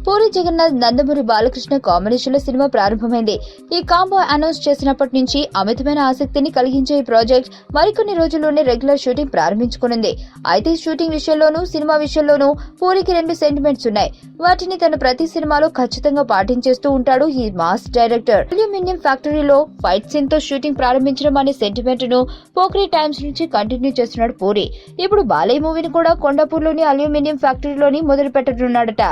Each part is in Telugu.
పూరి జగన్నాథ్ నందమూరి బాలకృష్ణ కాంబినేషన్ లో సినిమా ప్రారంభమైంది. ఈ కాంబో అనౌన్స్ చేసినప్పటి నుంచి అమితమైన ఆసక్తిని కలిగించే ఈ ప్రాజెక్ట్ మరికొన్ని రోజుల్లోనే రెగ్యులర్ షూటింగ్ ప్రారంభించుకోనుంది. అయితే షూటింగ్ విషయంలోనూ సినిమా విషయంలోనూ పూరికి రెండు సెంటిమెంట్స్ ఉన్నాయి. వాటిని తన ప్రతి సినిమాలో ఖచ్చితంగా పాటించేస్తూ ఉంటాడు ఈ మాస్ డైరెక్టర్. అల్యూమినియం ఫ్యాక్టరీలో ఫైట్ సీన్ తో షూటింగ్ ప్రారంభించడం అనే సెంటిమెంట్ ను పోక్రీ టైమ్స్ నుంచి కంటిన్యూ చేస్తున్నాడు పూరి. ఇప్పుడు బాలయ్య మూవీని కూడా కొండాపూర్లోని అల్యూమినియం ఫ్యాక్టరీలోని మొదలు పెట్టనున్నాడట.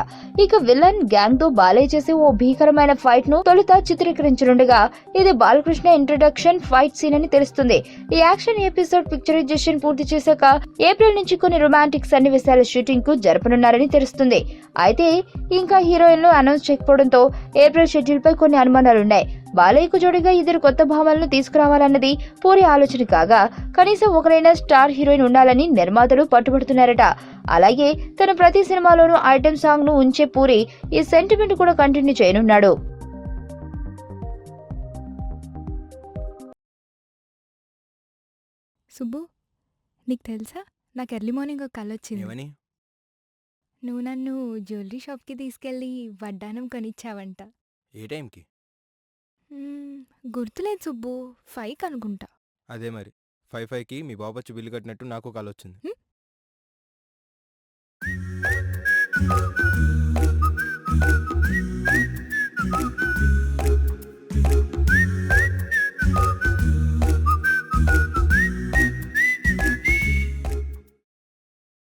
ఇక విలన్ గ్యాంగ్ తో బాలయ్య చేసే ఓ భీకరమైన ఫైట్ ను తొలుత చిత్రీకరించనుండగా ఇది బాలకృష్ణ ఇంట్రడక్షన్ ఫైట్ సీన్ అని తెలుస్తుంది. ఈ యాక్షన్ ఎపిసోడ్ పిక్చరైజేషన్ పూర్తి చేశాక ఏప్రిల్ నుంచి కొన్ని రొమాంటిక్ సన్నివేశాల షూటింగ్ కు జరపనున్నారని తెలుస్తుంది. అయితే ఇంకా హీరోయిన్లు అనౌన్స్ చేయకపోవడంతో ఏప్రిల్ షెడ్యూల్ పై కొన్ని అనుమానాలున్నాయి. బాలయ్యకు జోడిగా ఇద్దరు కొత్త భామలను తీసుకురావాలన్నది పూరి ఆలోచన కాగా కనీసం ఒకరైనా స్టార్ హీరోయిన్ ఉండాలని నిర్మాతలు పట్టుబడుతున్నారట. అలాగే తన ప్రతి సినిమాలోనూ ఐటెం సాంగ్ ను ఉంచే పూరి ఈ సెంటిమెంట్ కూడా కంటిన్యూ చేయనున్నాడు. సుబ్బు, నీకు తెలుసా నాకు ఎర్లీ మార్నింగ్ ఒక కల వచ్చింది. ఏమని? నువ్వు నన్ను జ్యువెలరీ షాప్కి తీసుకెళ్ళి వడ్డానం కొనిచ్చావంట. ఏ టైంకి? గుర్తులేదు సుబ్బు, 5 అనుకుంటా. అదే మరి 5:05కి మీ బాబు వచ్చి బిల్లు కట్టినట్టు నాకు కాల్ వచ్చింది.